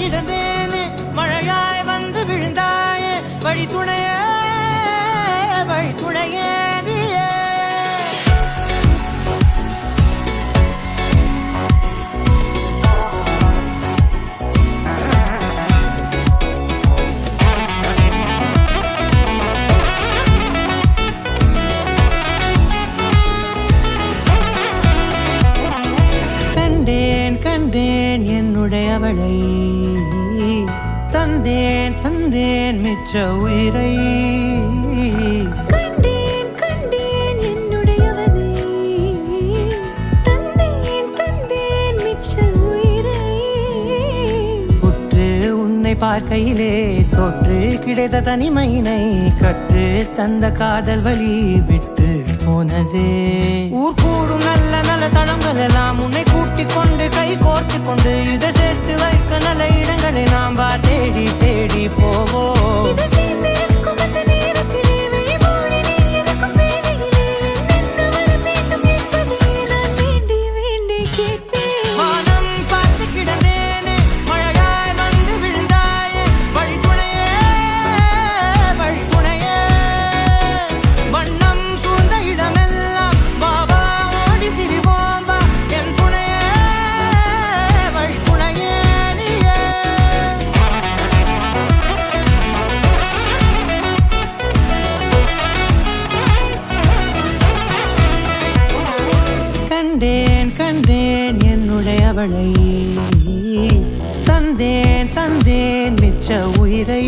கிடந்தேனே மழையாய் வந்து விழுந்தாயே வழி துணையே நீயே கண்டேன் என்னுடையவளை தந்தேன் மிச்ச உயிரை கண்டேன் என்னுடையவனை தந்தேன் மிச்ச உயிரை உற்று உன்னை பார்க்கையிலே தொற்று கிடைத்த தனிமையினை கற்று தந்த காதல் வழி விட்டு போனதே ஊர் கூடும் நல்ல நல்ல தளங்கள் எல்லாம் உன்னை கூட்டிக் கொண்டு கை கோர்த்து கொண்டு இதை சேர்த்து வைக்க நல்ல இடங்களை நாம் தேடி போவோம் கண்டேன் என்னுடையவளை தந்தேன் மிச்ச உயிரை